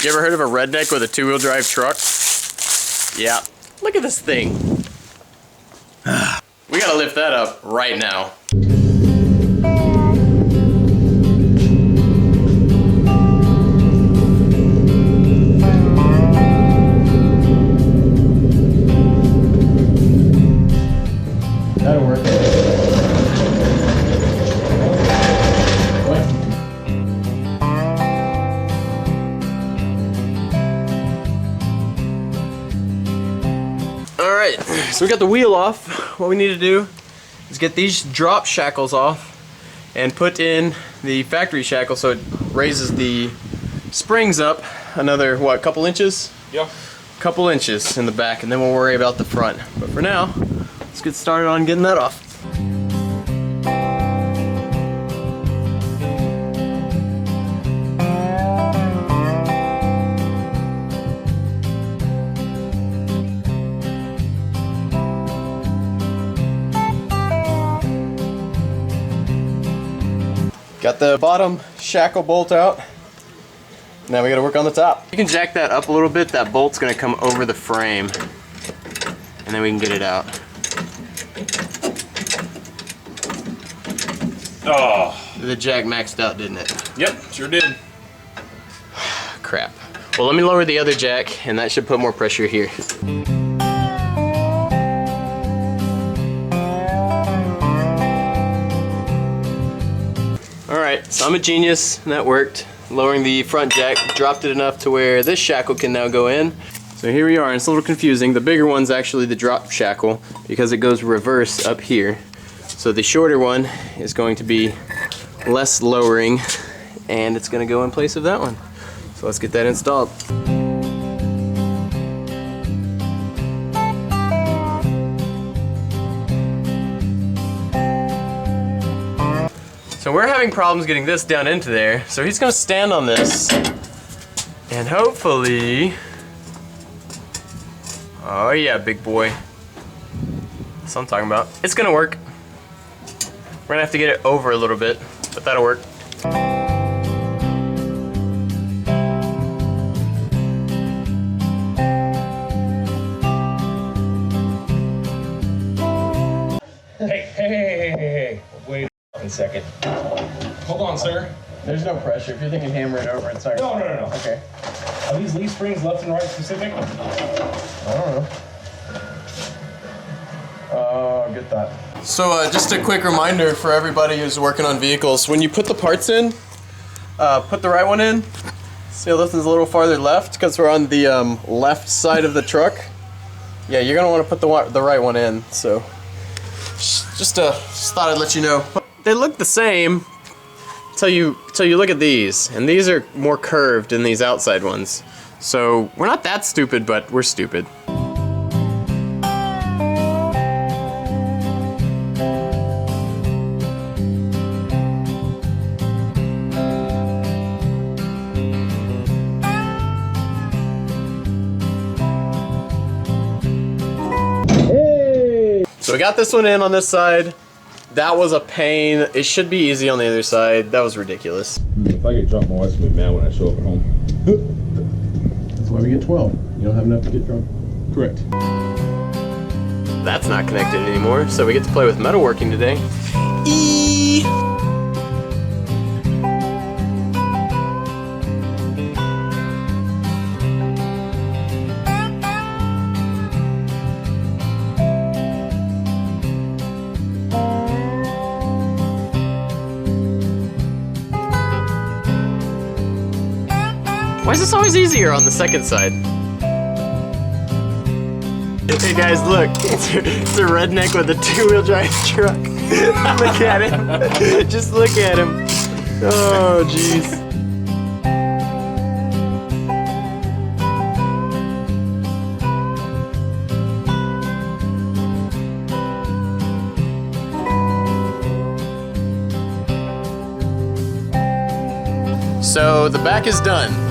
You ever heard of a redneck with a two-wheel drive truck? Yeah. Look at this thing. We gotta lift that up right now. That'll work. Alright, so we got the wheel off. What we need to do is get these drop shackles off and put in the factory shackle so it raises the springs up another, what, couple inches? Yeah. Couple inches in the back, and then we'll worry about the front. But for now, let's get started on getting that off. Got the bottom shackle bolt out. Now we gotta work on the top. You can jack that up a little bit. That bolt's gonna come over the frame, and then we can get it out. Oh. The jack maxed out, didn't it? Yep, sure did. Crap. Well, let me lower the other jack, and that should put more pressure here. Alright, so I'm a genius, and that worked. Lowering the front jack, dropped it enough to where this shackle can now go in. So here we are, and it's a little confusing. The bigger one's actually the drop shackle because it goes reverse up here. So the shorter one is going to be less lowering, and it's going to go in place of that one. So let's get that installed. So we're having problems getting this down into there, so he's gonna stand on this, and hopefully, oh yeah, big boy, that's what I'm talking about. It's gonna work. We're gonna have to get it over a little bit, but that'll work. Hey. Wait a second. Hold on, sir. There's no pressure. If you're thinking hammer it over, it's not. No. Okay. Are these leaf springs left and right specific? I don't know. Oh, good thought. So just a quick reminder for everybody who's working on vehicles, when you put the parts in, put the right one in. See how this is a little farther left because we're on the left side of the truck. Yeah, you're gonna want to put the right one in. So just thought I'd let you know. They look the same till you look at these, and these are more curved than these outside ones. So we're not that stupid, but we're stupid. Hey! So we got this one in on this side. That was a pain. It should be easy on the other side. That was ridiculous. If I get drunk, my wife's gonna be mad when I show up at home. That's why we get 12. You don't have enough to get drunk. Correct. That's not connected anymore, so we get to play with metalworking today. Eee! Why is this always easier on the second side? Hey guys, look. It's a redneck with a two-wheel drive truck. Look at him. Just look at him. Oh, jeez. So the back is done.